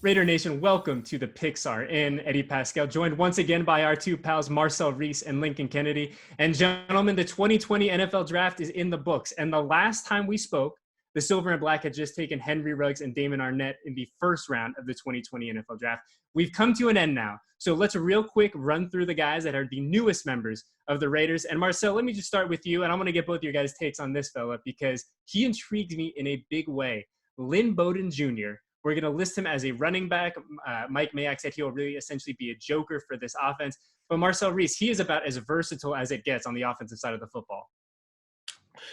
Raider Nation, welcome to the Pixar in Eddie Paskal, joined once again by our two pals, Marcel Reece and Lincoln Kennedy. And gentlemen, the 2020 NFL Draft is in the books. And the last time we spoke, the Silver and Black had just taken Henry Ruggs and Damon Arnett in the first round of the 2020 NFL Draft. We've come to an end now. So let's real quick run through the guys that are the newest members of the Raiders. And Marcel, let me just start with you. And I'm going to get both your guys' takes on this fella because he intrigues me in a big way. Lynn Bowden Jr., we're going to list him as a running back. Mike Mayock said he'll really essentially be a joker for this offense. But Marcel Reece, he is about as versatile as it gets on the offensive side of the football.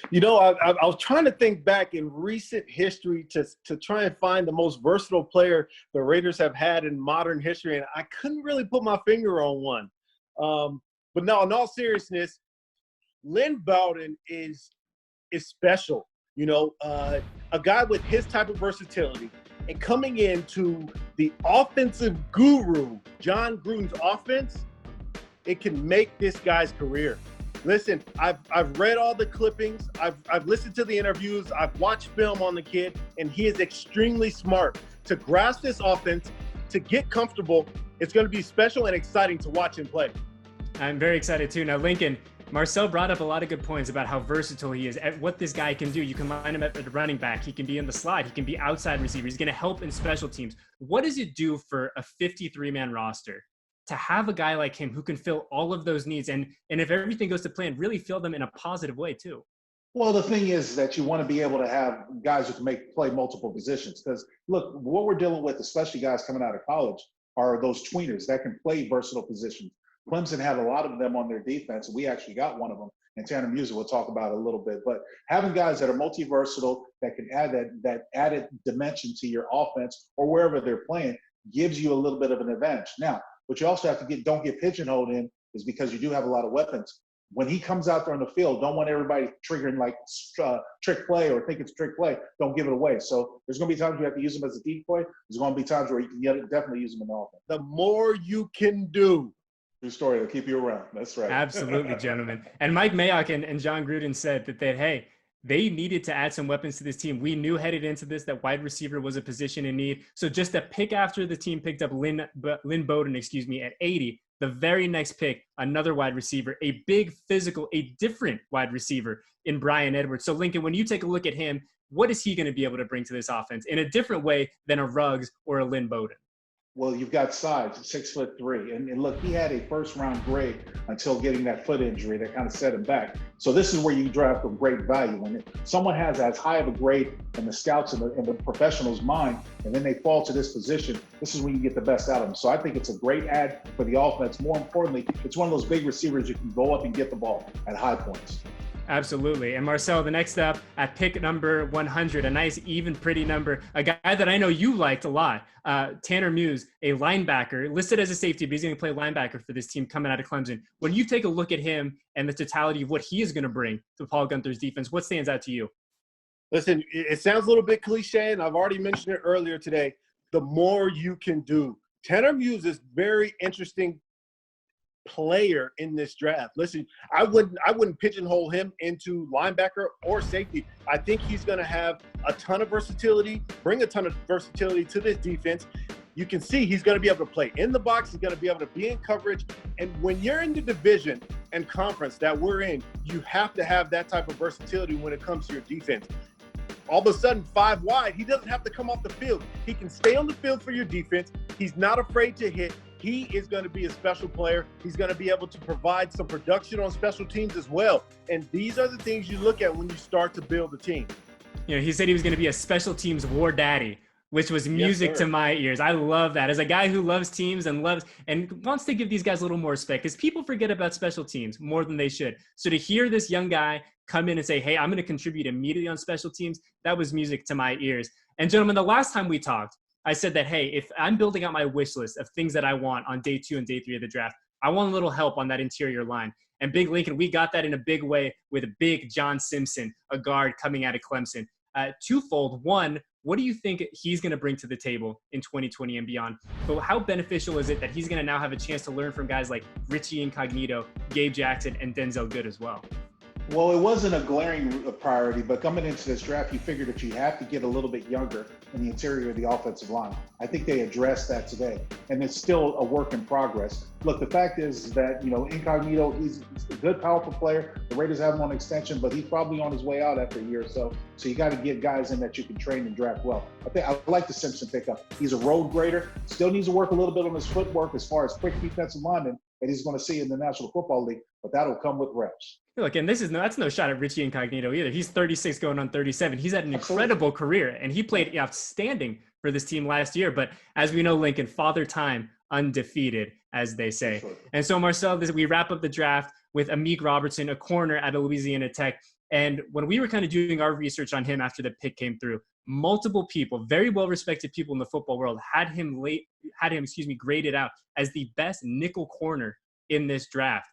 You know, I was trying to think back in recent history to try and find the most versatile player the Raiders have had in modern history, and I couldn't really put my finger on one. But no, in all seriousness, Lynn Bowden is special. You know, a guy with his type of versatility. And coming into the offensive guru, John Gruden's offense, it can make this guy's career. Listen, I've read all the clippings. I've listened to the interviews. I've watched film on the kid, and he is extremely smart. To grasp this offense, to get comfortable, it's going to be special and exciting to watch him play. I'm very excited too. Now, Lincoln, Marcel brought up a lot of good points about how versatile he is, at what this guy can do. You can line him at the running back. He can be in the slot. He can be outside receiver. He's going to help in special teams. What does it do for a 53-man roster to have a guy like him who can fill all of those needs? And if everything goes to plan, really fill them in a positive way too. Well, the thing is that you want to be able to have guys who can play multiple positions. Because, look, what we're dealing with, especially guys coming out of college, are those tweeners that can play versatile positions. Clemson had a lot of them on their defense. We actually got one of them, and Tanner Music we'll talk about it a little bit. But having guys that are multi-versatile that can add that added dimension to your offense or wherever they're playing gives you a little bit of an advantage. Now, what you also have to don't get pigeonholed in is because you do have a lot of weapons. When he comes out there on the field, don't want everybody triggering like trick play or think it's trick play. Don't give it away. So there's going to be times you have to use him as a decoy. There's going to be times where you can definitely use him in the offense. The more you can do. True story. They'll keep you around. That's right. Absolutely, gentlemen. And Mike Mayock and John Gruden said that they needed to add some weapons to this team. We knew headed into this that wide receiver was a position in need. So just a pick after the team picked up Lynn Bowden, at 80, the very next pick, another wide receiver, a big physical, a different wide receiver in Bryan Edwards. So Lincoln, when you take a look at him, what is he going to be able to bring to this offense in a different way than a Ruggs or a Lynn Bowden? Well, you've got size, 6'3", and look, he had a first-round grade until getting that foot injury that kind of set him back. So this is where you draft with great value. When someone has as high of a grade in the scouts and the professional's mind, and then they fall to this position, this is when you get the best out of them. So I think it's a great add for the offense. More importantly, it's one of those big receivers you can go up and get the ball at high points. Absolutely. And Marcel, the next up at pick number 100, a nice, even, pretty number, a guy that I know you liked a lot, Tanner Muse, a linebacker, listed as a safety, but he's going to play linebacker for this team coming out of Clemson. When you take a look at him and the totality of what he is going to bring to Paul Guenther's defense, what stands out to you? Listen, it sounds a little bit cliche, and I've already mentioned it earlier today. The more you can do. Tanner Muse is very interesting player in this draft. Listen, I wouldn't pigeonhole him into linebacker or safety. I think he's going to have a ton of versatility, bring a ton of versatility to this defense. You can see he's going to be able to play in the box. He's going to be able to be in coverage. And when you're in the division and conference that we're in, you have to have that type of versatility when it comes to your defense. All of a sudden, 5 wide, he doesn't have to come off the field. He can stay on the field for your defense. He's not afraid to hit. He is going to be a special player. He's going to be able to provide some production on special teams as well. And these are the things you look at when you start to build a team. You know, he said he was going to be a special teams war daddy, which was music to my ears. I love that. As a guy who loves teams and wants to give these guys a little more respect, because people forget about special teams more than they should. So to hear this young guy come in and say, hey, I'm going to contribute immediately on special teams, that was music to my ears. And gentlemen, the last time we talked, I said that, hey, if I'm building out my wish list of things that I want on day 2 and day 3 of the draft, I want a little help on that interior line. And Big Lincoln, we got that in a big way with a big John Simpson, a guard coming out of Clemson. Twofold. One, what do you think he's going to bring to the table in 2020 and beyond? But how beneficial is it that he's going to now have a chance to learn from guys like Richie Incognito, Gabe Jackson, and Denzel Good as well? Well, it wasn't a glaring priority, but coming into this draft, you figured that you have to get a little bit younger in the interior of the offensive line. I think they addressed that today, and it's still a work in progress. Look, the fact is that, Incognito, he's a good, powerful player. The Raiders have him on extension, but he's probably on his way out after a year or so. So you got to get guys in that you can train and draft well. I like the Simpson pickup. He's a road grader. Still needs to work a little bit on his footwork as far as quick defensive lineman that he's going to see in the National Football League, but that'll come with reps. Look, and that's no shot at Richie Incognito either. He's 36 going on 37. He's had an incredible career, and he played outstanding for this team last year. But as we know, Lincoln, father time undefeated, as they say. Sure. And so, Marcel, we wrap up the draft with Amik Robertson, a corner at Louisiana Tech. And when we were kind of doing our research on him after the pick came through, multiple people, very well-respected people in the football world, had him graded out as the best nickel corner in this draft.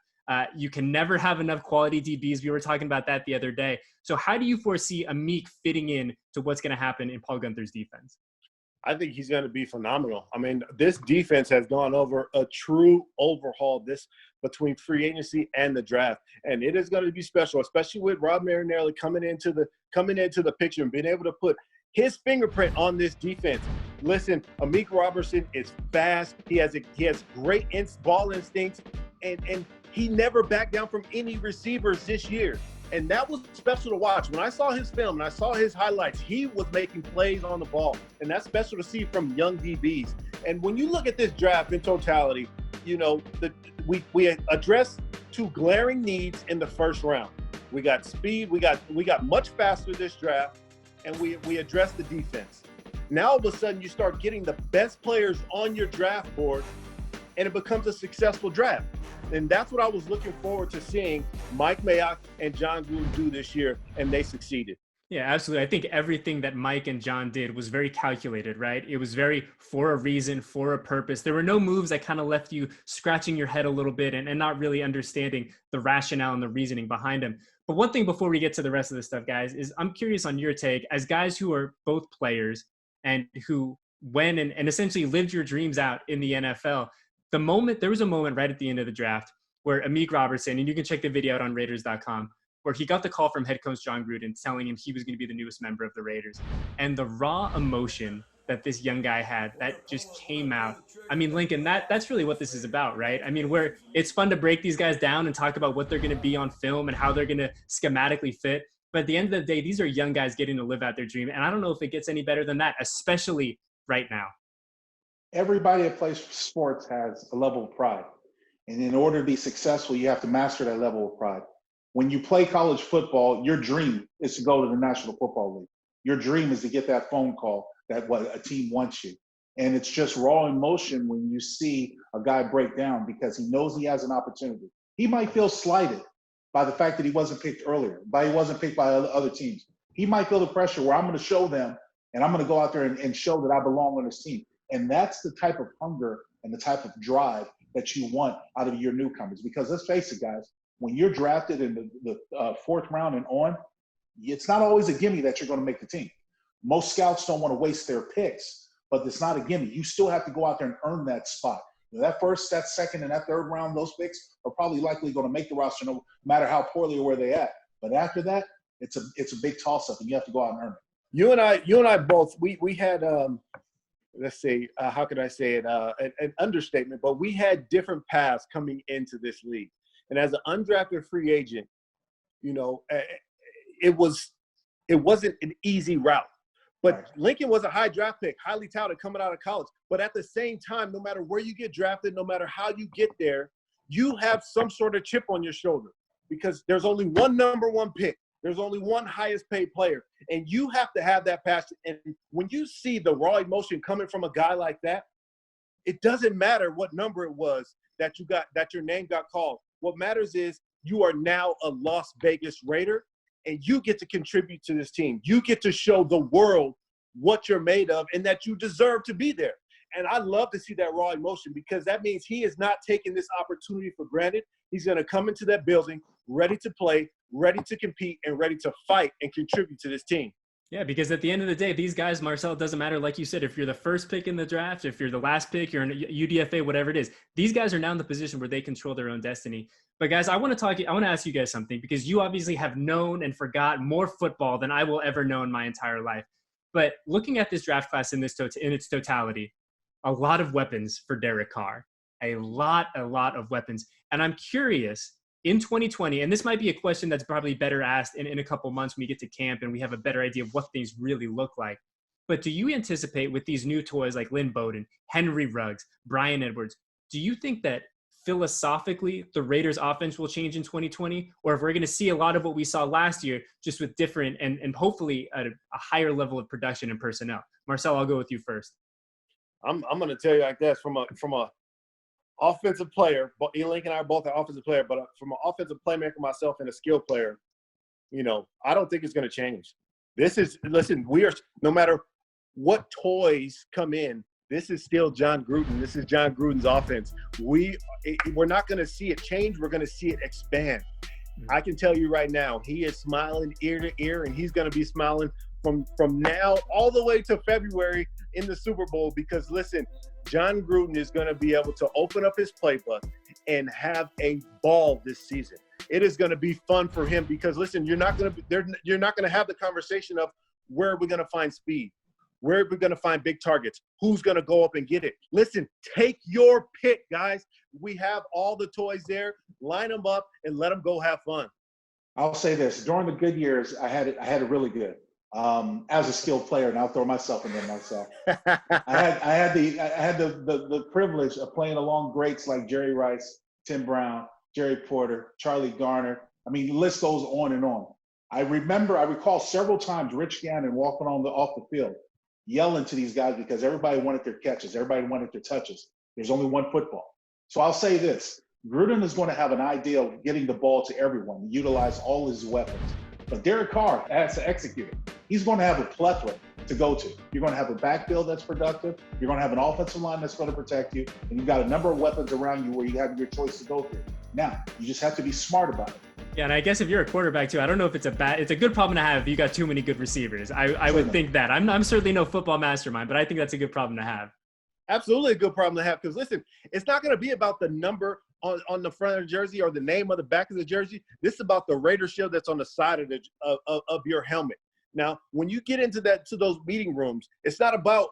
You can never have enough quality DBs. We were talking about that the other day. So how do you foresee Amik fitting in to what's going to happen in Paul Guenther's defense? I think he's going to be phenomenal. I mean, this defense has gone over a true overhaul between free agency and the draft, and it is going to be special, especially with Rob Marinelli coming into the picture and being able to put his fingerprint on this defense. Listen, Amik Robertson is fast. He has great ball instincts, and he never backed down from any receivers this year. And that was special to watch. When I saw his film and I saw his highlights, he was making plays on the ball. And that's special to see from young DBs. And when you look at this draft in totality, we addressed two glaring needs in the first round. We got speed. We got much faster this draft. And we addressed the defense. Now all of a sudden you start getting the best players on your draft board, and it becomes a successful draft. And that's what I was looking forward to seeing Mike Mayock and John Gruden do this year, and they succeeded. Yeah, absolutely. I think everything that Mike and John did was very calculated, right? It was very for a reason, for a purpose. There were no moves that kind of left you scratching your head a little bit and not really understanding the rationale and the reasoning behind them. But one thing before we get to the rest of this stuff, guys, is I'm curious on your take as guys who are both players and who went and essentially lived your dreams out in the NFL. There was a moment right at the end of the draft where Amik Robertson, and you can check the video out on Raiders.com, where he got the call from head coach John Gruden telling him he was going to be the newest member of the Raiders. And the raw emotion that this young guy had, that just came out. I mean, Lincoln, that's really what this is about, right? I mean, it's fun to break these guys down and talk about what they're going to be on film and how they're going to schematically fit. But at the end of the day, these are young guys getting to live out their dream. And I don't know if it gets any better than that, especially right now. Everybody that plays sports has a level of pride. And in order to be successful, you have to master that level of pride. When you play college football, your dream is to go to the National Football League. Your dream is to get that phone call that a team wants you. And it's just raw emotion when you see a guy break down because he knows he has an opportunity. He might feel slighted by the fact that he wasn't picked earlier, he wasn't picked by other teams. He might feel the pressure where I'm going to show them and I'm going to go out there and show that I belong on this team. And that's the type of hunger and the type of drive that you want out of your newcomers. Because let's face it, guys, when you're drafted in the fourth round and on, it's not always a gimme that you're going to make the team. Most scouts don't want to waste their picks, but it's not a gimme. You still have to go out there and earn that spot. That first, that second, and that third round, those picks are probably likely going to make the roster no matter how poorly or where they at. But after that, it's a big toss-up, and you have to go out and earn it. You and I both, we had let's say, how could I say it, an understatement, but we had different paths coming into this league. And as an undrafted free agent, it wasn't an easy route. But right. Lincoln was a high draft pick, highly touted coming out of college. But at the same time, no matter where you get drafted, no matter how you get there, you have some sort of chip on your shoulder because there's only one number one pick. There's only one highest paid player, and you have to have that passion. And when you see the raw emotion coming from a guy like that, it doesn't matter what number it was that your name got called. What matters is you are now a Las Vegas Raider, and you get to contribute to this team. You get to show the world what you're made of and that you deserve to be there. And I love to see that raw emotion because that means he is not taking this opportunity for granted. He's going to come into that building ready to play, ready to compete, and ready to fight and contribute to this team. Yeah, because at the end of the day, these guys, Marcel, it doesn't matter. Like you said, if you're the first pick in the draft, if you're the last pick, you're in UDFA, whatever it is, these guys are now in the position where they control their own destiny. But guys, I want to ask you guys something, because you obviously have known and forgot more football than I will ever know in my entire life. But looking at this draft class in its totality, a lot of weapons for Derek Carr, a lot of weapons. And I'm curious, in 2020, and this might be a question that's probably better asked in a couple months when we get to camp and we have a better idea of what things really look like. But do you anticipate with these new toys like Lynn Bowden, Henry Ruggs, Brian Edwards, do you think that philosophically the Raiders offense will change in 2020? Or if we're going to see a lot of what we saw last year, just with different and hopefully a higher level of production and personnel? Marcel, I'll go with you first. I'm going to tell you like this, from a offensive player, but Link and I are both an offensive player, but from an offensive playmaker myself and a skill player, I don't think it's going to change. Listen, no matter what toys come in, this is still John Gruden. This is John Gruden's offense. We're not going to see it change. We're going to see it expand. I can tell you right now, he is smiling ear to ear, and he's going to be smiling from now all the way to February in the Super Bowl, because listen, John Gruden is going to be able to open up his playbook and have a ball this season. It is going to be fun for him, because listen, you're not going to have the conversation of where are we going to find speed, where are we going to find big targets, who's going to go up and get it. Listen, take your pick, guys. We have all the toys there. Line them up and let them go have fun. I'll say this: during the good years, I had it really good. As a skilled player, and I'll throw myself in there myself. I had the privilege of playing along greats like Jerry Rice, Tim Brown, Jerry Porter, Charlie Garner. I mean, the list goes on and on. I recall several times Rich Gannon walking off the field, yelling to these guys because everybody wanted their catches, everybody wanted their touches. There's only one football. So I'll say this: Gruden is going to have an idea of getting the ball to everyone, utilize all his weapons. But Derek Carr has to execute it. He's going to have a plethora to go to. You're going to have a backfield that's productive. You're going to have an offensive line that's going to protect you. And you've got a number of weapons around you where you have your choice to go through. Now, you just have to be smart about it. Yeah, and I guess if you're a quarterback too, I don't know if it's a good problem to have if you got too many good receivers. I would think that. I'm certainly no football mastermind, but I think that's a good problem to have. Absolutely a good problem to have, because listen, it's not going to be about the number on the front of the jersey or the name of the back of the jersey. This is about the Raider shield that's on the side of your helmet. Now, when you get into those meeting rooms, it's not about,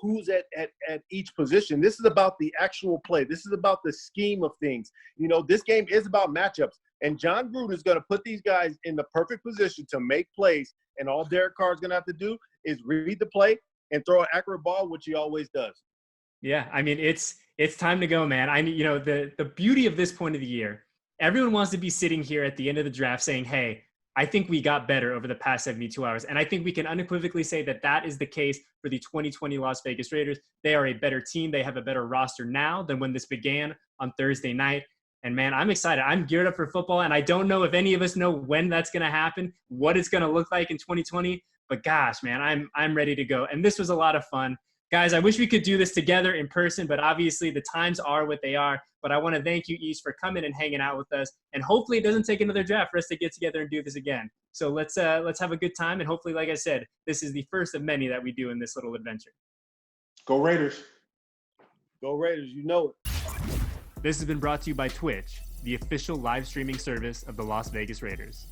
who's at each position. This is about the actual play. This is about the scheme of things. This game is about matchups. And John Gruden is going to put these guys in the perfect position to make plays. And all Derek Carr is going to have to do is read the play and throw an accurate ball, which he always does. Yeah, I mean, it's time to go, man. The beauty of this point of the year, everyone wants to be sitting here at the end of the draft saying, hey, I think we got better over the past 72 hours. And I think we can unequivocally say that is the case for the 2020 Las Vegas Raiders. They are a better team. They have a better roster now than when this began on Thursday night. And man, I'm excited. I'm geared up for football. And I don't know if any of us know when that's going to happen, what it's going to look like in 2020. But gosh, man, I'm ready to go. And this was a lot of fun. Guys, I wish we could do this together in person, but obviously the times are what they are. But I want to thank you each for coming and hanging out with us. And hopefully it doesn't take another draft for us to get together and do this again. So let's have a good time. And hopefully, like I said, this is the first of many that we do in this little adventure. Go Raiders. Go Raiders, you know it. This has been brought to you by Twitch, the official live streaming service of the Las Vegas Raiders.